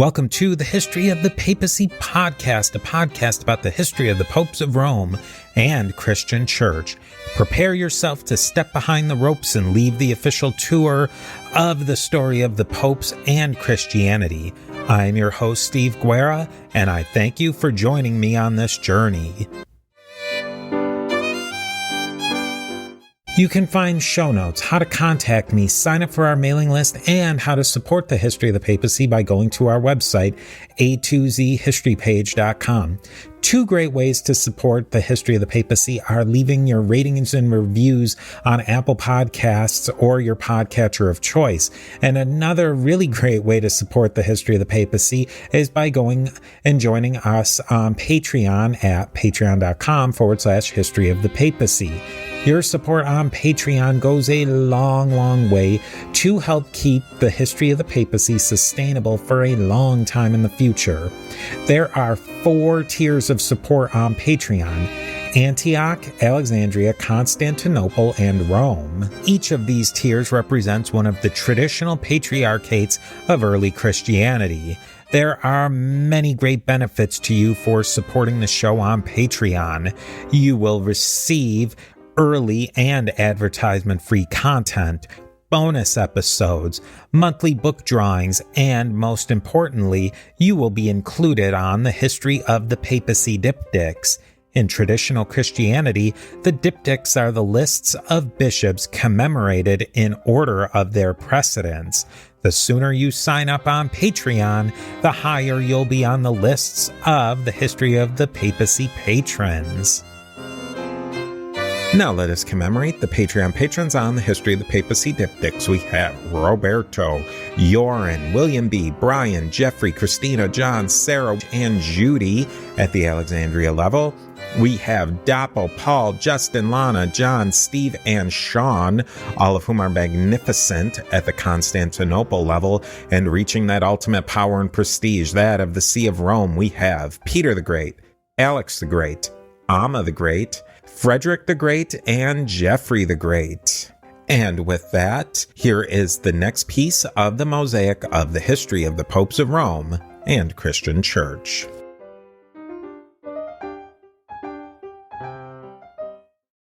Welcome to the History of the Papacy podcast, a podcast about the history of the popes of Rome and Christian Church. Prepare yourself to step behind the ropes and leave the official tour of the story of the popes and Christianity. I'm your host, Steve Guerra, and I thank you for joining me on this journey. You can find show notes, how to contact me, sign up for our mailing list, and how to support the History of the Papacy by going to our website, a2zhistorypage.com. Two great ways to support the History of the Papacy are leaving your ratings and reviews on Apple Podcasts or your podcatcher of choice. And another really great way to support the History of the Papacy is by going and joining us on Patreon at patreon.com/History of the Papacy. Your support on Patreon goes a long way to help keep the History of the Papacy sustainable for a long time in the future. There are 4 tiers of support on Patreon: Antioch, Alexandria, Constantinople, and Rome. Each of these tiers represents one of the traditional patriarchates of early Christianity. There are many great benefits to you for supporting the show on Patreon. You will receive early and advertisement-free content, bonus episodes, monthly book drawings, and most importantly, you will be included on the History of the Papacy diptychs. In traditional Christianity, the diptychs are the lists of bishops commemorated in order of their precedence. The sooner you sign up on Patreon, the higher you'll be on the lists of the History of the Papacy patrons. Now let us commemorate the Patreon patrons on the History of the Papacy diptychs. We have Roberto, Yoren, William B., Brian, Jeffrey, Christina, John, Sarah, and Judy at the Alexandria level. We have Doppo, Paul, Justin, Lana, John, Steve, and Sean, all of whom are magnificent at the Constantinople level and reaching that ultimate power and prestige, that of the See of Rome. We have Peter the Great, Alex the Great, Amma the Great, Frederick the Great, and Jeffrey the Great. And with that, here is the next piece of the mosaic of the history of the popes of Rome and Christian Church.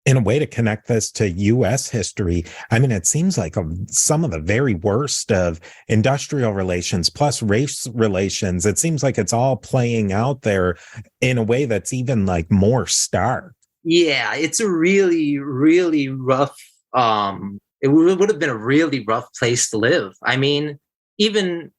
In a way to connect this to U.S. history, I mean, it seems like some of the very worst of industrial relations plus race relations, it seems like it's all playing out there in a way that's even like more stark. Yeah, it's a really, really rough, it would have been a really rough place to live. I mean, even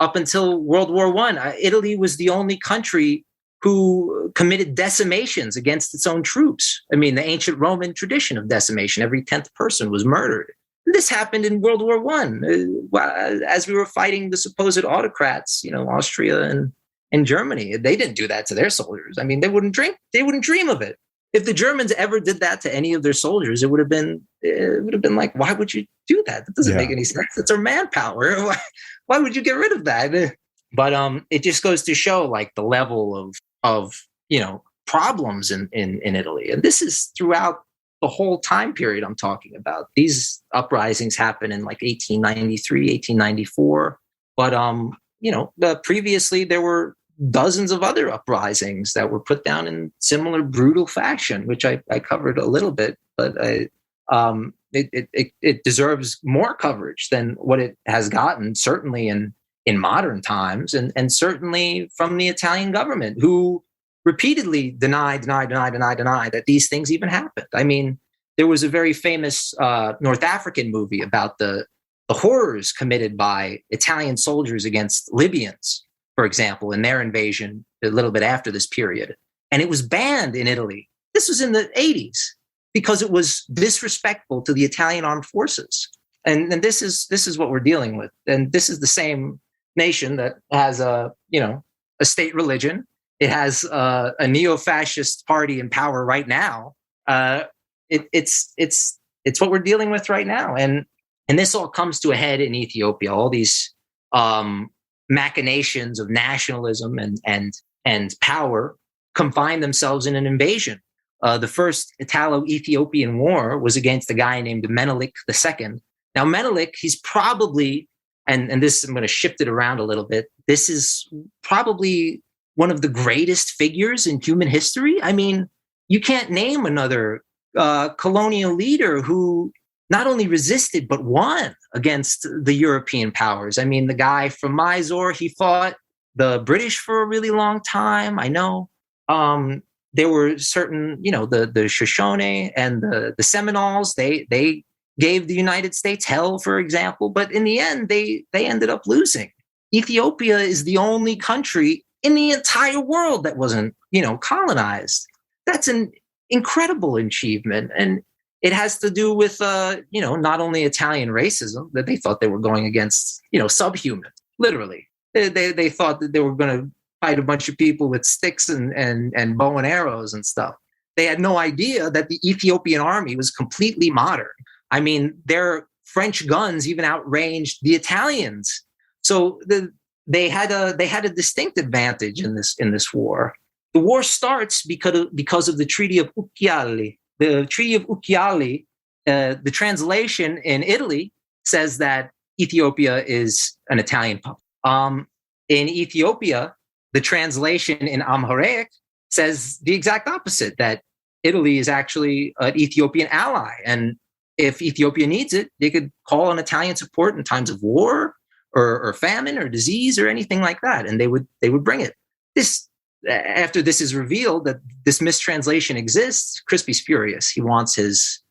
up until World War I, Italy was the only country who committed decimations against its own troops. I mean, the ancient Roman tradition of decimation, every 10th person was murdered. And this happened in World War I, as we were fighting the supposed autocrats, Austria and Germany. They didn't do that to their soldiers. I mean, they wouldn't dream of it. If the Germans ever did that to any of their soldiers, it would have been like, why would you do that? That doesn't make any sense. It's our manpower. Why would you get rid of that? But it just goes to show like the level of problems in Italy. And this is throughout the whole time period I'm talking about. These uprisings happen in like 1893, 1894. But previously there were dozens of other uprisings that were put down in similar brutal fashion, which I covered a little bit, but it deserves more coverage than what it has gotten, certainly in modern times, and certainly from the Italian government, who repeatedly denied that these things even happened. I mean, there was a very famous North African movie about the horrors committed by Italian soldiers against Libyans, for example, in their invasion a little bit after this period. And it was banned in Italy. This was in the 80s because it was disrespectful to the Italian armed forces. And this is what we're dealing with. And this is the same nation that has a state religion. It has a neo-fascist party in power right now. It's what we're dealing with right now. And this all comes to a head in Ethiopia. All these machinations of nationalism and power confine themselves in an invasion. The first Italo-Ethiopian war was against a guy named Menelik II. Now, Menelik, he's probably and this, I'm going to shift it around a little bit. This is probably one of the greatest figures in human history. I mean, you can't name another colonial leader who not only resisted but won against the European powers. I mean, the guy from Mysore, he fought the British for a really long time. I know. There were certain, the Shoshone and the Seminoles. They gave the United States hell, for example, but in the end, they ended up losing. Ethiopia is the only country in the entire world that wasn't, colonized. That's an incredible achievement, and it has to do with, not only Italian racism, that they thought they were going against, subhuman, literally. They thought that they were going to fight a bunch of people with sticks and bow and arrows and stuff. They had no idea that the Ethiopian army was completely modern. I mean, their French guns even outranged the Italians. So they had a distinct advantage in this war. The war starts because of the Treaty of Ucchiali. The Treaty of Ucchiali, the translation in Italy says that Ethiopia is an Italian puppet. In Ethiopia, the translation in Amharic says the exact opposite, that Italy is actually an Ethiopian ally. And if Ethiopia needs it, they could call on Italian support in times of war or famine or disease or anything like that, and they would bring it. After this is revealed that this mistranslation exists, Crispy's furious. He wants his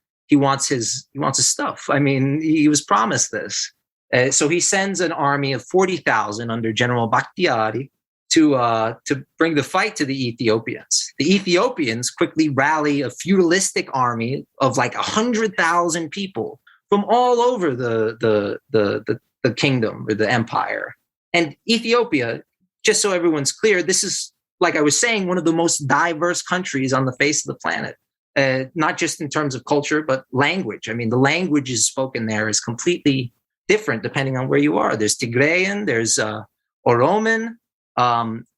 stuff. I mean, he was promised this. So he sends an army of 40,000 under General Bakhtiari to bring the fight to the Ethiopians. The Ethiopians quickly rally a feudalistic army of like 100,000 people from all over the kingdom or the empire. And Ethiopia, just so everyone's clear, this is, like I was saying, one of the most diverse countries on the face of the planet. Not just in terms of culture, but language. I mean, the languages spoken there is completely different depending on where you are. There's Tigrayan, there's Oroman,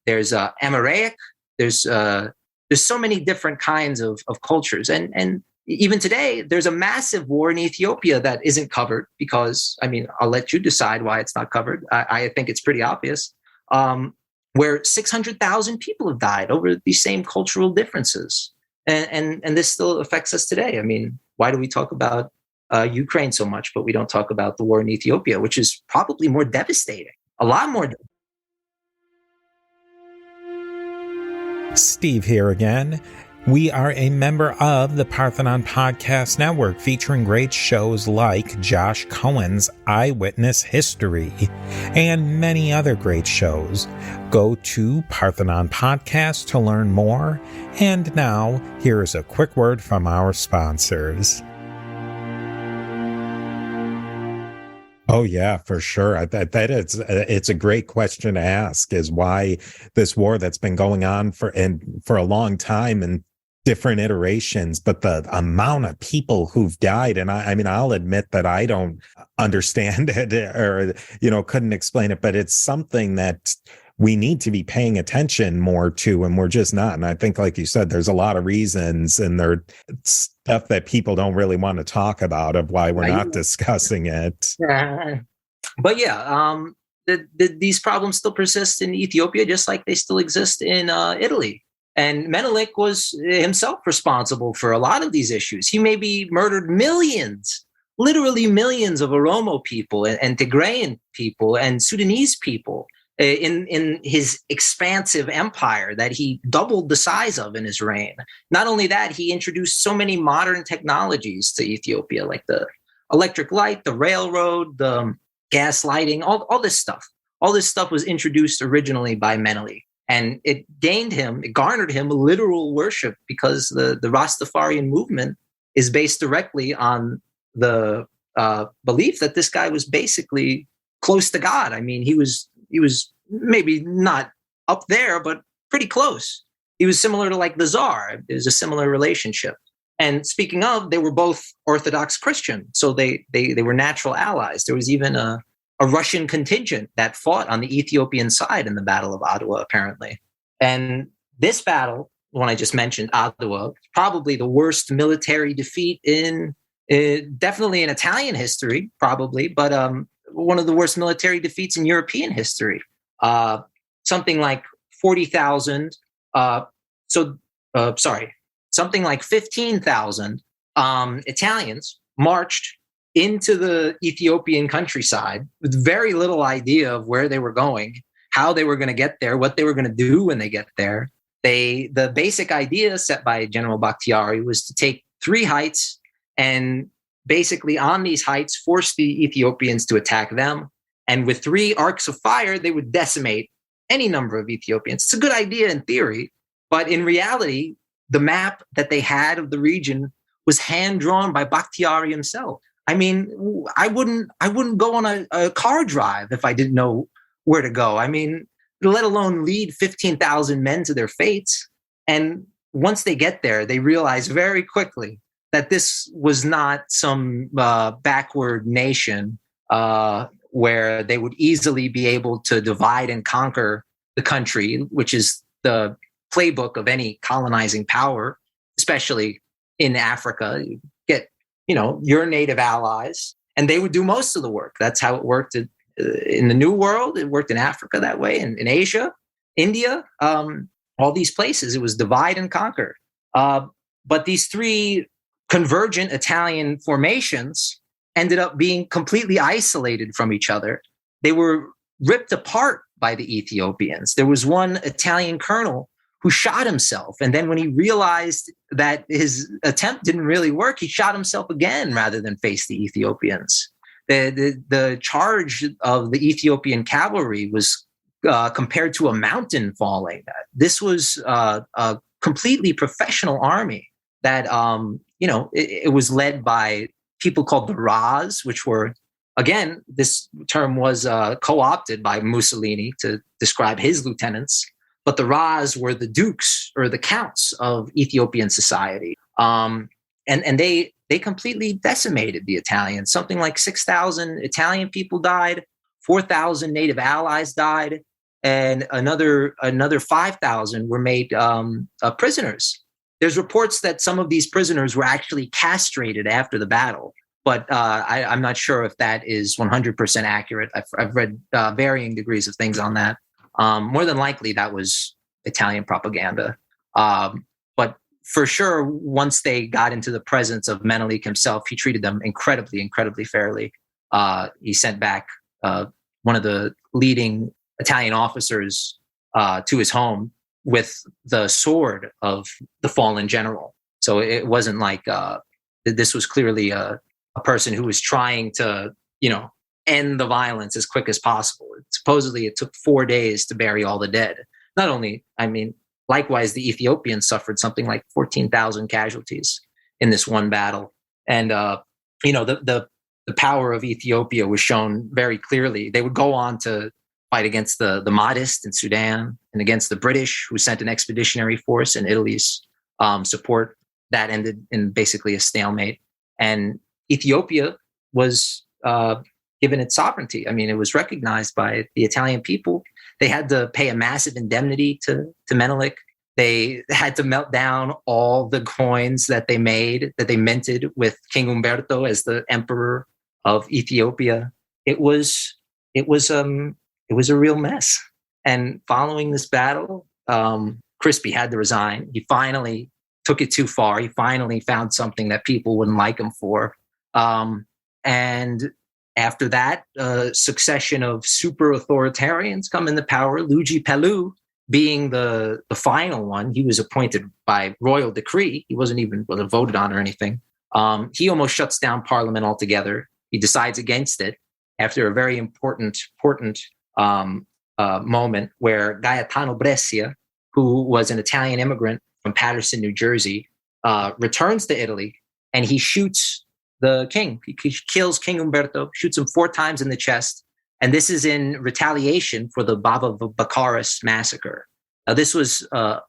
there's Amharic, there's so many different kinds of cultures. And even today, there's a massive war in Ethiopia that isn't covered because, I mean, I'll let you decide why it's not covered. I think it's pretty obvious. Where 600,000 people have died over these same cultural differences. And this still affects us today. I mean, why do we talk about Ukraine so much, but we don't talk about the war in Ethiopia, which is probably more devastating, a lot more. Steve here again. We are a member of the Parthenon Podcast Network, featuring great shows like Josh Cohen's Eyewitness History and many other great shows. Go to Parthenon Podcast to learn more. And now, here is a quick word from our sponsors. Oh, yeah, for sure. It's a great question to ask, is why this war that's been going on for a long time and different iterations, but the amount of people who've died. And I mean, I'll admit that I don't understand it or, couldn't explain it, but it's something that we need to be paying attention more to, and we're just not. And I think, like you said, there's a lot of reasons, and there's stuff that people don't really want to talk about of why we're not discussing it. But yeah, these problems still persist in Ethiopia, just like they still exist in Italy. And Menelik was himself responsible for a lot of these issues. He maybe murdered millions, literally millions of Oromo people and Tigrayan people and Sudanese people in his expansive empire that he doubled the size of in his reign. Not only that, he introduced so many modern technologies to Ethiopia, like the electric light, the railroad, the gas lighting, all this stuff. All this stuff was introduced originally by Menelik. And it garnered him literal worship, because the Rastafarian movement is based directly on the belief that this guy was basically close to God. I mean, he was maybe not up there, but pretty close. He was similar to like the Tsar. It was a similar relationship. And speaking of, they were both Orthodox Christian, so they were natural allies. There was even a Russian contingent that fought on the Ethiopian side in the Battle of Adwa, apparently. And this battle, the one I just mentioned, Adwa, probably the worst military defeat in definitely in Italian history, probably, but one of the worst military defeats in European history. Something like 40,000. Something like 15,000 Italians marched into the Ethiopian countryside with very little idea of where they were going, how they were going to get there, what they were going to do when they get there. The basic idea set by General Bakhtiari was to take 3 heights and basically on these heights force the Ethiopians to attack them. And with 3 arcs of fire, they would decimate any number of Ethiopians. It's a good idea in theory, but in reality, the map that they had of the region was hand drawn by Bakhtiari himself. I mean, I wouldn't go on a car drive if I didn't know where to go. I mean, let alone lead 15,000 men to their fates. And once they get there, they realize very quickly that this was not some backward nation where they would easily be able to divide and conquer the country, which is the playbook of any colonizing power, especially in Africa. You get, your native allies, and they would do most of the work. That's how it worked in the New World. It worked in Africa that way, and in Asia, India, all these places. It was divide and conquer. But these 3 convergent Italian formations ended up being completely isolated from each other. They were ripped apart by the Ethiopians. There was one Italian colonel who shot himself. And then when he realized that his attempt didn't really work, he shot himself again rather than face the Ethiopians. The charge of the Ethiopian cavalry was compared to a mountain falling. This was a completely professional army that, it was led by people called the Ras, which were, again, this term was co-opted by Mussolini to describe his lieutenants. But the Ras were the dukes or the counts of Ethiopian society. And they completely decimated the Italians. Something like 6,000 Italian people died, 4,000 native allies died, and another 5,000 were made prisoners. There's reports that some of these prisoners were actually castrated after the battle, but I'm not sure if that is 100% accurate. I've read varying degrees of things on that. More than likely, that was Italian propaganda. But for sure, once they got into the presence of Menelik himself, he treated them incredibly, incredibly fairly. He sent back one of the leading Italian officers to his home with the sword of the fallen general. So it wasn't like this was clearly a person who was trying to, end the violence as quick as possible. Supposedly, it took 4 days to bury all the dead. Not only, likewise, the Ethiopians suffered something like 14,000 casualties in this one battle. And, the power of Ethiopia was shown very clearly. They would go on to fight against the Mahdists in Sudan and against the British, who sent an expeditionary force in Italy's support. That ended in basically a stalemate. And Ethiopia was given its sovereignty. It was recognized by the Italian people. They had to pay a massive indemnity to Menelik. They had to melt down all the coins that they minted with King Umberto as the emperor of Ethiopia. It was a real mess. And following this battle, Crispy had to resign. He finally took it too far. He finally found something that people wouldn't like him for. And after that, a succession of super authoritarians come into power. Luigi Pelù being the final one. He was appointed by royal decree. He wasn't voted on or anything. He almost shuts down parliament altogether. He decides against it after a very important moment where Gaetano Brescia, who was an Italian immigrant from Paterson, New Jersey, returns to Italy, and he shoots the king. He kills King Umberto, shoots him 4 times in the chest. And this is in retaliation for the Baba Baccaris massacre. Now, this was a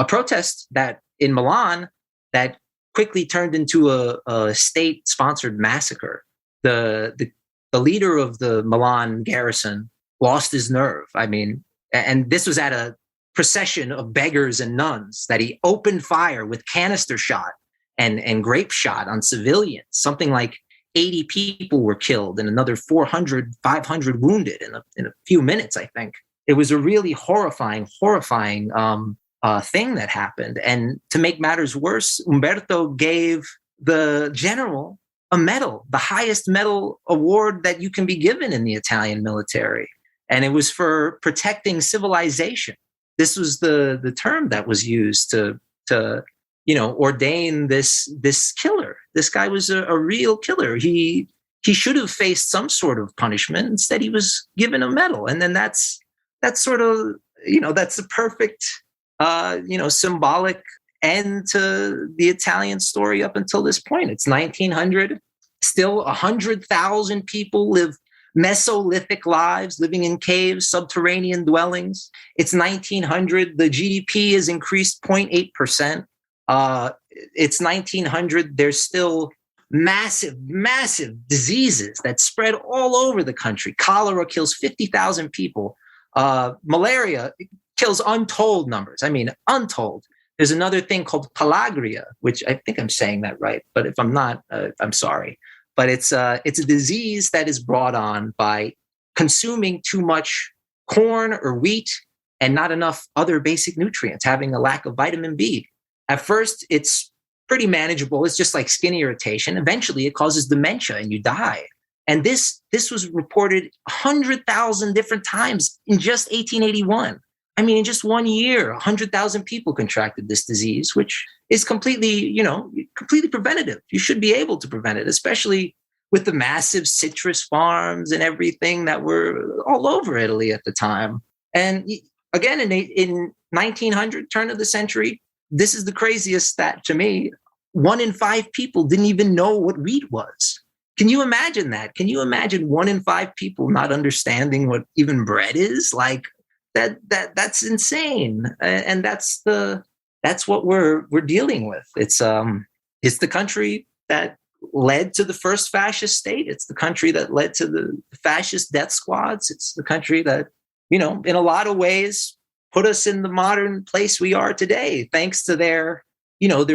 protest that in Milan that quickly turned into a state-sponsored massacre. The leader of the Milan garrison lost his nerve. And this was at a procession of beggars and nuns that he opened fire with canister shot and grape shot on civilians. Something like 80 people were killed and another 400, 500 wounded in a few minutes, I think. It was a really horrifying thing that happened. And to make matters worse, Umberto gave the general a medal, the highest medal award that you can be given in the Italian military. And it was for protecting civilization. This was the term that was used to ordain this killer. This guy was a real killer. He should have faced some sort of punishment. Instead, he was given a medal. And then that's sort of, that's the perfect, symbolic end to the Italian story up until this point. It's 1900. Still 100,000 people live Mesolithic lives, living in caves, subterranean dwellings. It's 1900. The GDP has increased 0.8%. It's 1900. There's still massive diseases that spread all over the country. Cholera kills 50,000 people. Malaria kills untold numbers. I mean, untold. There's another thing called pellagra, which I think I'm saying that right, but if I'm not, I'm sorry. But it's a disease that is brought on by consuming too much corn or wheat and not enough other basic nutrients, having a lack of vitamin B. At first, it's pretty manageable. It's just like skin irritation. Eventually, it causes dementia and you die. And this was reported 100,000 different times in just 1881. I mean, in just 1 year, 100,000 people contracted this disease, which is completely preventative. You should be able to prevent it, especially with the massive citrus farms and everything that were all over Italy at the time. And again, in 1900, turn of the century, this is the craziest stat to me. 1 in 5 people didn't even know what wheat was. Can you imagine that? Can you imagine 1 in 5 people not understanding what even bread is? Like, that's insane, and that's what we're dealing with. It's the country that led to the first fascist state. It's the country that led to the fascist death squads. It's the country that, in a lot of ways put us in the modern place we are today, thanks to their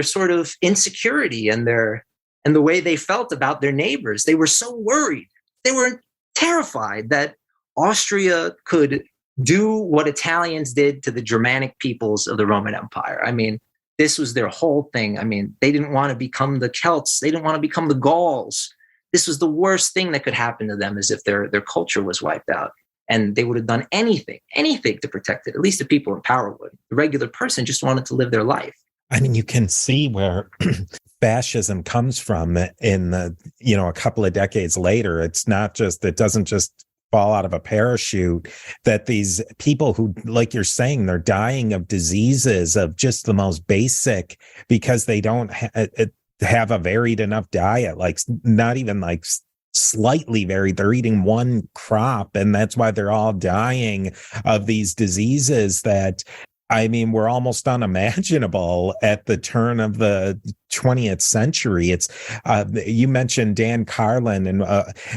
sort of insecurity and the way they felt about their neighbors. They were so worried. They were terrified that Austria could do what Italians did to the Germanic peoples of the Roman Empire. I mean, this was their whole thing. I mean, they didn't want to become the Celts. They didn't want to become the Gauls. This was the worst thing that could happen to them, as if their culture was wiped out. And they would have done anything to protect it. At least the people in power would. The regular person just wanted to live their life. I mean, you can see where fascism comes from in a couple of decades later. It doesn't just fall out of a parachute, that these people who, like you're saying, they're dying of diseases of just the most basic, because they don't have a varied enough diet, like not even like slightly varied. They're eating one crop, and that's why they're all dying of these diseases that, I mean, were almost unimaginable at the turn of the 20th century. It's you mentioned Dan Carlin, and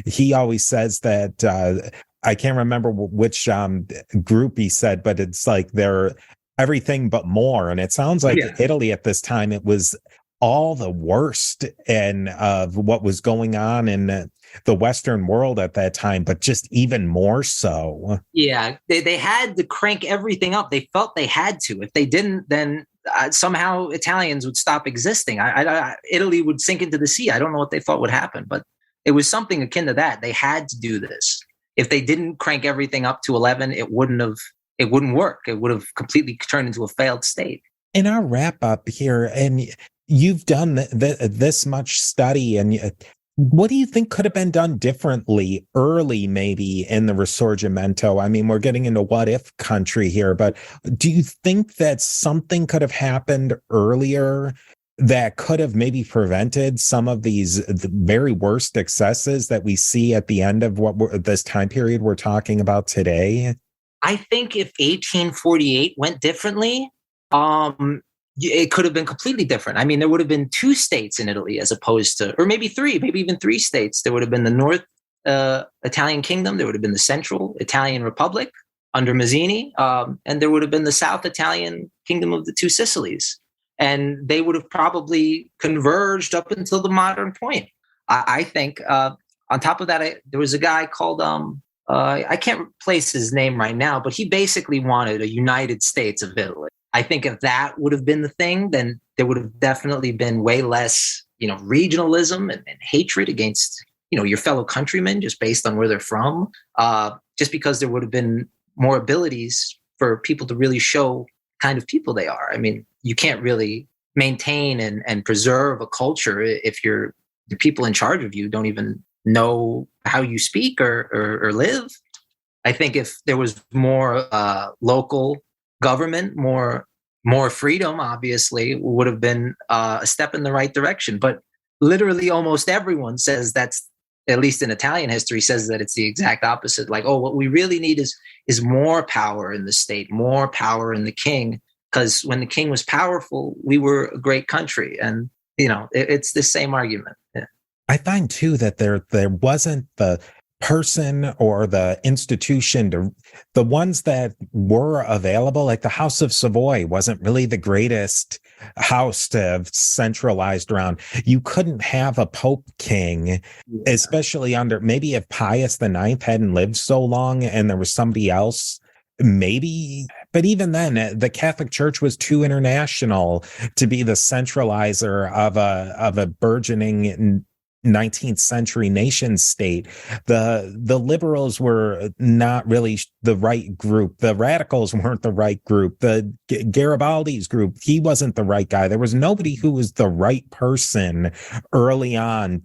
he always says that I can't remember which group he said, but it's like they're everything but more. And it sounds like Italy at this time, it was all the worst and of what was going on in the Western world at that time, but just even more so. Yeah, they had to crank everything up. They felt they had to. If they didn't, then somehow Italians would stop existing. Italy would sink into the sea. I don't know what they thought would happen, but it was something akin to that. They had to do this. If they didn't crank everything up to 11, it wouldn't work. It would have completely turned into a failed state. In our wrap up here, and you've done this much study, and what do you think could have been done differently early, maybe in the Risorgimento? I mean, we're getting into what if country here, but do you think that something could have happened earlier that could have maybe prevented some of the very worst excesses that we see at the end of this time period we're talking about today? I think if 1848 went differently, it could have been completely different. I mean, there would have been 2 states in Italy as opposed to, or maybe 3, maybe even 3 states. There would have been the North Italian Kingdom. There would have been the Central Italian Republic under Mazzini. And there would have been the South Italian Kingdom of the 2 Sicilies. And they would have probably converged up until the modern point. I think on top of that, there was a guy called I can't place his name right now, but he basically wanted a United States of Italy. I think if that would have been the thing, then there would have definitely been way less, regionalism and hatred against, your fellow countrymen just based on where they're from. Just because there would have been more abilities for people to really show kind of people they are. I mean, you can't really maintain and preserve a culture if the people in charge of you don't even know how you speak or live. I think if there was more local government, more freedom, obviously, would have been a step in the right direction. But literally, almost everyone says that's, at least in Italian history, says that it's the exact opposite. Like, oh, what we really need is more power in the state, more power in the king, because when the king was powerful, we were a great country, and it's the same argument. Yeah. I find too that there wasn't the person or the institution the ones that were available, like the House of Savoy wasn't really the greatest house to have centralized around. You couldn't have a Pope King, especially under, maybe if Pius the Ninth hadn't lived so long and there was somebody else, maybe. But even then, the Catholic Church was too international to be the centralizer of a burgeoning 19th century nation state. The liberals were not really the right group. The radicals weren't the right group. The Garibaldi's group, he wasn't the right guy. There was nobody who was the right person early on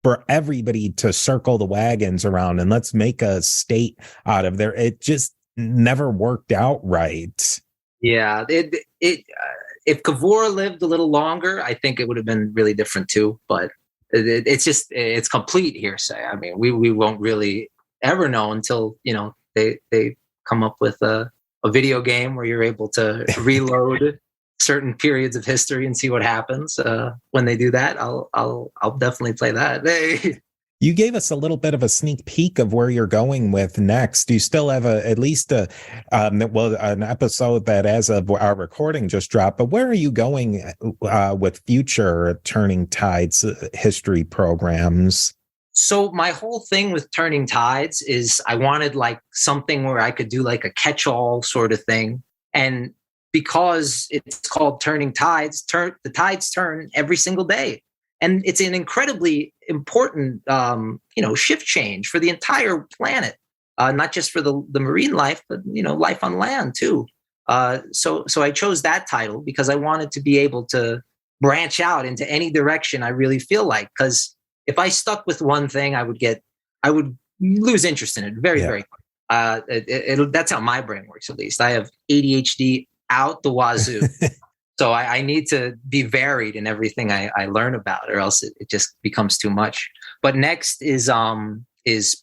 for everybody to circle the wagons around and let's make a state out of there. It just never worked out right. Yeah, if Cavour lived a little longer, I think it would have been really different too. But it's complete hearsay. I mean, we won't really ever know until they come up with a video game where you're able to reload certain periods of history and see what happens. When they do that, I'll definitely play that. Hey. You gave us a little bit of a sneak peek of where you're going with next. You still have at least an episode that, as of our recording, just dropped. But where are you going with future Turning Tides history programs? So my whole thing with Turning Tides is I wanted like something where I could do like a catch-all sort of thing, and because it's called Turning Tides, the tides turn every single day. And it's an incredibly important, shift change for the entire planet, not just for the marine life, but life on land too. So I chose that title because I wanted to be able to branch out into any direction I really feel like. Because if I stuck with one thing, I would lose interest in it very, very quick. That's how my brain works. At least I have ADHD out the wazoo. So I need to be varied in everything I learn about, or else it just becomes too much. But next is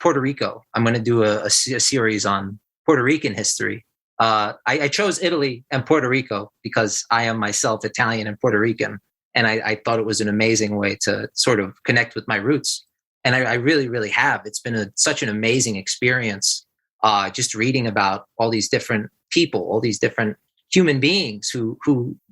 Puerto Rico. I'm going to do a series on Puerto Rican history. I chose Italy and Puerto Rico because I am myself Italian and Puerto Rican, and I thought it was an amazing way to sort of connect with my roots. And I really, really have. It's been such an amazing experience, just reading about all these different people, all these different human beings who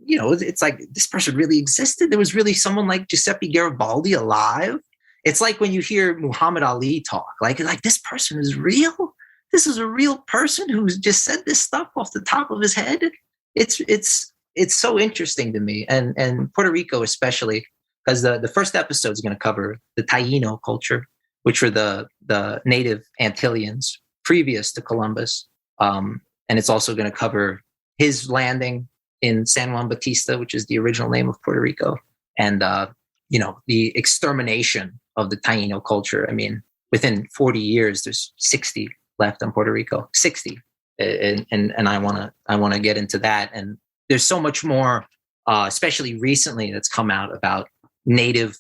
it's like this person really existed. There was really someone like Giuseppe Garibaldi alive. It's like when you hear Muhammad Ali talk, like this person is real. This is a real person who's just said this stuff off the top of his head. It's so interesting to me, and Puerto Rico especially, because the first episode is going to cover the Taino culture, which were the native Antillians previous to Columbus, and it's also going to cover his landing in San Juan Bautista, which is the original name of Puerto Rico, and the extermination of the Taino culture. I mean, within 40 years, there's 60 left in Puerto Rico, 60, and I want to get into that. And there's so much more, especially recently, that's come out about native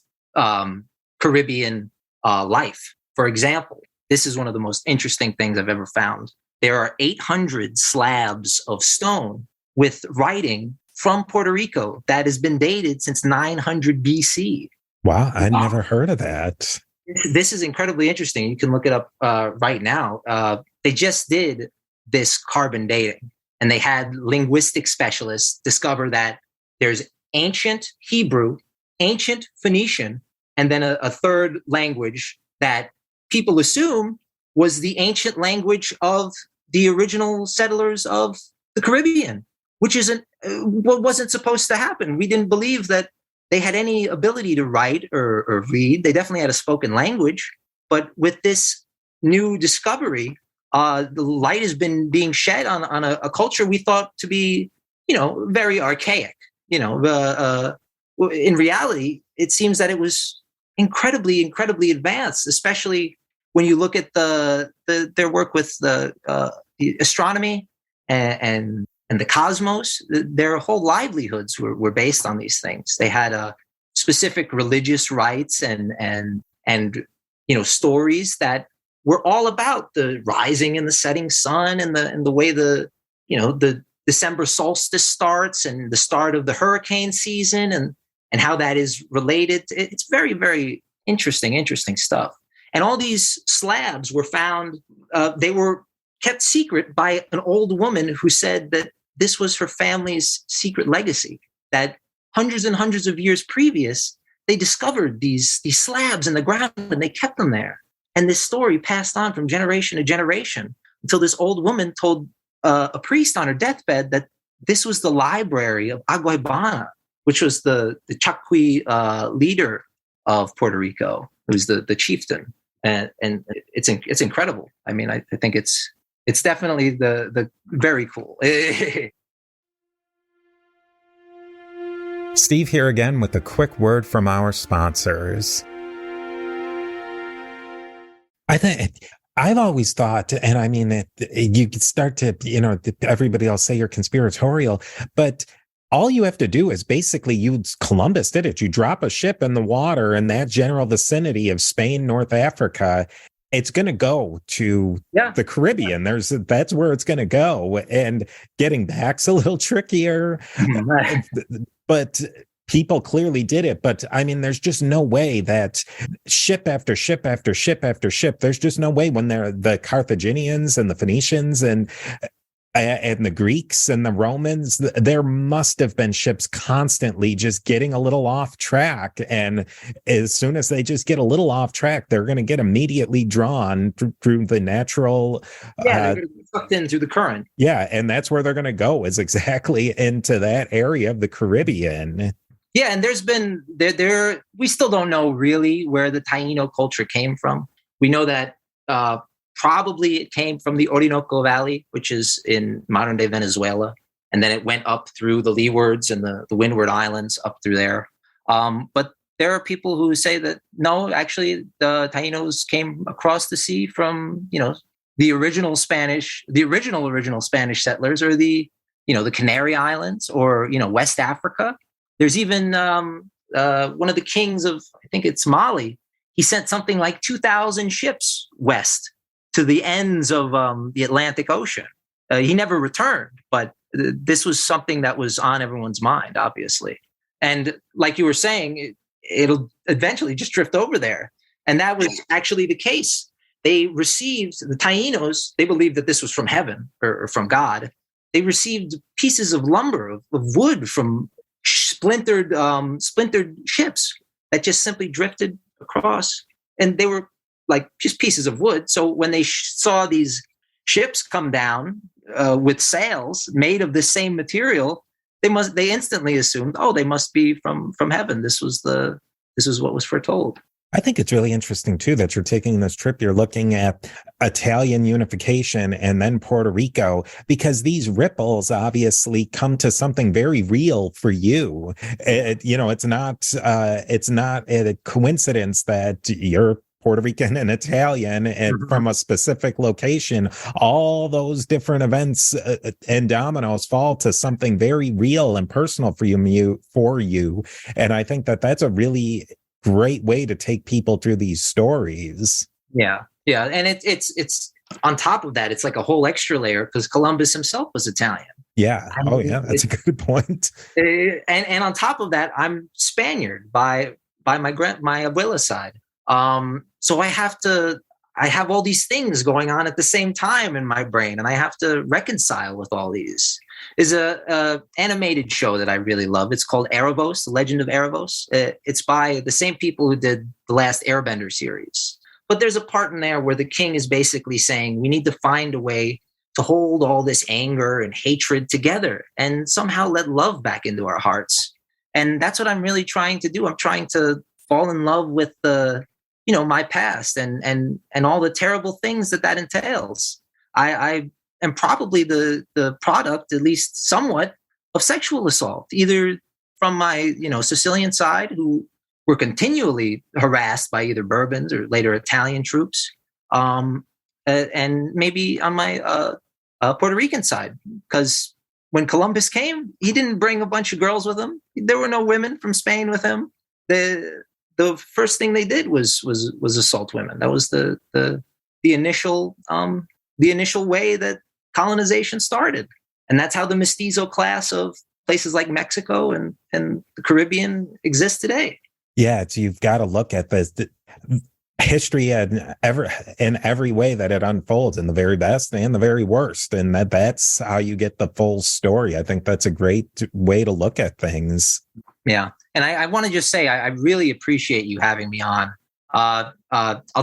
Caribbean life. For example, this is one of the most interesting things I've ever found. There are 800 slabs of stone with writing from Puerto Rico that has been dated since 900 BC. Wow, I never heard of that. This is incredibly interesting. You can look it up right now. They just did this carbon dating, and they had linguistic specialists discover that there's ancient Hebrew, ancient Phoenician, and then a third language that people assume was the ancient language of the original settlers of the Caribbean, which isn't what wasn't supposed to happen. We didn't believe that they had any ability to write or read. They definitely had a spoken language, but with this new discovery, the light has been being shed on a culture we thought to be, very archaic. In reality, it seems that it was incredibly, incredibly advanced, especially when you look at their work with the astronomy and the cosmos. Their whole livelihoods were based on these things. They had specific religious rites and stories that were all about the rising and the setting sun and the way the December solstice starts and the start of the hurricane season and how that is related. It's very, very interesting stuff. And all these slabs were found, they were kept secret by an old woman who said that this was her family's secret legacy, that hundreds and hundreds of years previous, they discovered these slabs in the ground and they kept them there. And this story passed on from generation to generation until this old woman told a priest on her deathbed that this was the library of Agua Ibana, which was the Chakwi leader of Puerto Rico, who's the chieftain. And it's incredible. I mean, I think it's definitely the very cool. Steve here again with a quick word from our sponsors. I think I've always thought, and I mean, you could start to, everybody will say you're conspiratorial, but all you have to do is basically Columbus did it. You drop a ship in the water in that general vicinity of Spain, North Africa. It's going to go to the Caribbean. That's where it's going to go. And getting back's a little trickier, but people clearly did it. But I mean, there's just no way that ship after ship after ship after ship, there's just no way when they're the Carthaginians and the Phoenicians and the Greeks and the Romans, there must have been ships constantly just getting a little off track. And as soon as they just get a little off track, they're going to get immediately drawn through the natural. They're going to be sucked in through the current. Yeah. And that's where they're going to go, is exactly into that area of the Caribbean. Yeah. And there's been we still don't know really where the Taino culture came from. We know that, probably it came from the Orinoco Valley, which is in modern day Venezuela. And then it went up through the Leewards and the Windward Islands up through there. But there are people who say that, no, actually the Tainos came across the sea from, the original Spanish settlers, or the Canary Islands, or, West Africa. There's even one of the kings of, I think it's Mali. He sent something like 2,000 ships west to the ends of the Atlantic Ocean. He never returned, but this was something that was on everyone's mind, obviously. And like you were saying, it'll eventually just drift over there. And that was actually the case. They received, the Tainos, they believed that this was from heaven or from God. They received pieces of lumber, of wood from splintered ships that just simply drifted across. And they were like just pieces of wood. So when they saw these ships come down with sails made of the same material, they instantly assumed, oh, they must be from heaven. This is what was foretold. I think it's really interesting too that you're taking this trip. You're looking at Italian unification and then Puerto Rico, because these ripples obviously come to something very real for you. It's not a coincidence that you're Puerto Rican and Italian, and from a specific location, all those different events and dominoes fall to something very real and personal for you. And I think that that's a really great way to take people through these stories. Yeah. And it's on top of that, it's like a whole extra layer because Columbus himself was Italian. Yeah. That's a good point. And on top of that, I'm Spaniard by my abuela's side. So I have all these things going on at the same time in my brain, and I have to reconcile with all these. is a animated show that I really love. It's called Erebos, The Legend of Erebos. It's by the same people who did the last Airbender series. But there's a part in there where the king is basically saying we need to find a way to hold all this anger and hatred together and somehow let love back into our hearts. And that's what I'm really trying to do. I'm trying to fall in love with my past and all the terrible things that entails. I am probably the product, at least somewhat, of sexual assault, either from my Sicilian side, who were continually harassed by either Bourbons or later Italian troops, and maybe on my Puerto Rican side, because when Columbus came, he didn't bring a bunch of girls with him. There were no women from Spain with him. The first thing they did was assault women. That was the initial way that colonization started, and that's how the mestizo class of places like Mexico and the Caribbean exists today. Yeah, you've got to look at this history in every way that it unfolds, in the very best and the very worst, and that's how you get the full story. I think that's a great way to look at things. Yeah, and I want to just say I really appreciate you having me on. I'll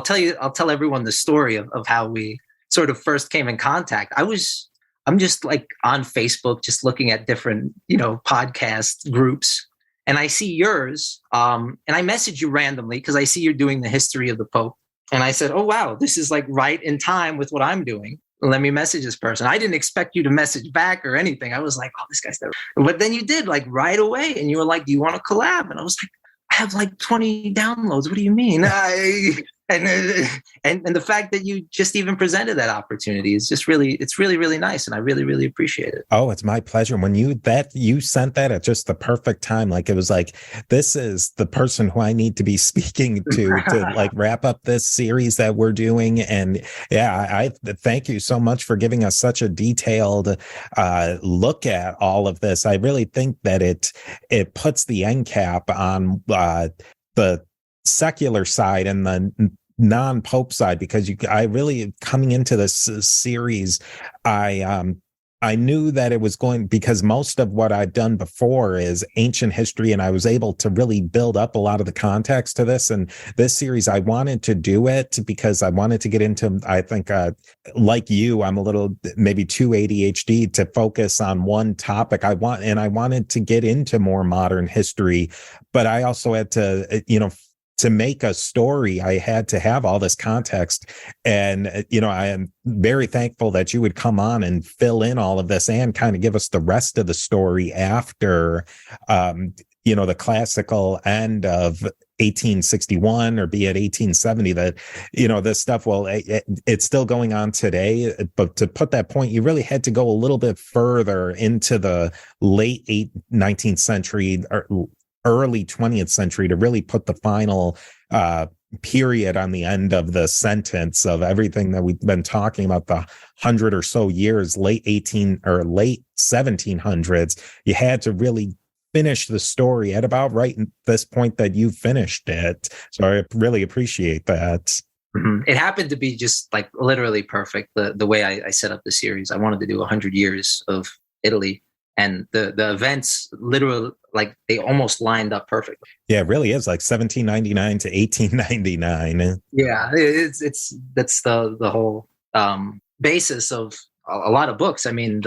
tell everyone the story of how we sort of first came in contact. I'm just like on Facebook, just looking at different podcast groups. And I see yours, and I message you randomly because I see you're doing the history of the Pope. And I said, oh, wow, this is like right in time with what I'm doing. Let me message this person. I didn't expect you to message back or anything. I was like, oh, this guy's there. But then you did, like, right away. And you were like, do you want to collab? And I was like, I have like 20 downloads. What do you mean? And the fact that you just even presented that opportunity is just it's really, really nice. And I really, really appreciate it. Oh, it's my pleasure. When you sent that at just the perfect time, like it was like, this is the person who I need to be speaking to like wrap up this series that we're doing. And yeah, I thank you so much for giving us such a detailed look at all of this. I really think that it puts the end cap on the secular side and the non-Pope side, because I really, coming into this series, I knew that it was going, because most of what I've done before is ancient history, and I was able to really build up a lot of the context to this. And this series, I wanted to do it because I wanted to get into, I think, like you, I'm a little maybe too ADHD to focus on one topic. I wanted to get into more modern history, but I also had to, to make a story, I had to have all this context. And, I am very thankful that you would come on and fill in all of this and kind of give us the rest of the story after, the classical end of 1861, or be it 1870, that, this stuff, well, it's still going on today. But to put that point, you really had to go a little bit further into the late 19th century, or early 20th century, to really put the final period on the end of the sentence of everything that we've been talking about, the 100 or so years, late 1700s. You had to really finish the story at about right in this point that you finished it. So I really appreciate that. Mm-hmm. It happened to be just like literally perfect, the way I set up the series. I wanted to do 100 years of Italy, and the events literally, like, they almost lined up perfectly. Yeah, it really is like 1799 to 1899. Yeah, that's the whole basis of a lot of books. I mean,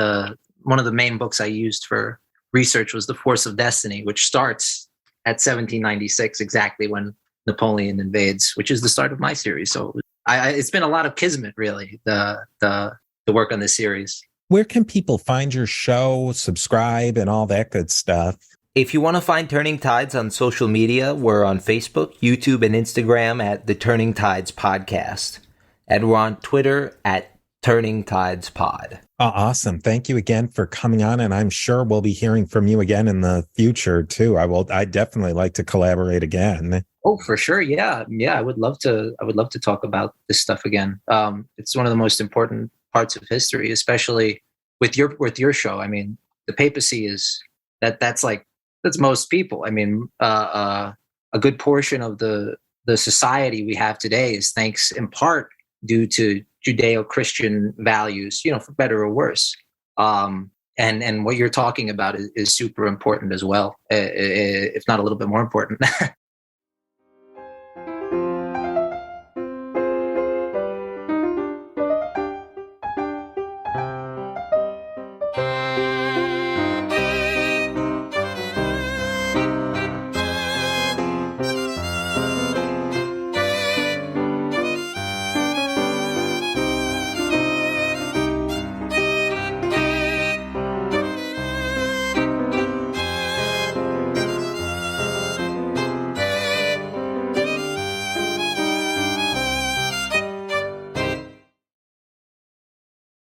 one of the main books I used for research was The Force of Destiny, which starts at 1796, exactly when Napoleon invades, which is the start of my series. So it's been a lot of kismet, really, the work on this series. Where can people find your show, subscribe, and all that good stuff? If you want to find Turning Tides on social media, we're on Facebook, YouTube, and Instagram at the Turning Tides Podcast. And we're on Twitter at Turning Tides Pod. Awesome. Thank you again for coming on. And I'm sure we'll be hearing from you again in the future, too. I'd definitely like to collaborate again. Oh, for sure. Yeah. I would love to talk about this stuff again. It's one of the most important parts of history, especially with your show. I mean, the papacy that's most people. I mean, a good portion of the society we have today is thanks in part due to Judeo-Christian values, for better or worse. And what you're talking about is super important as well, if not a little bit more important.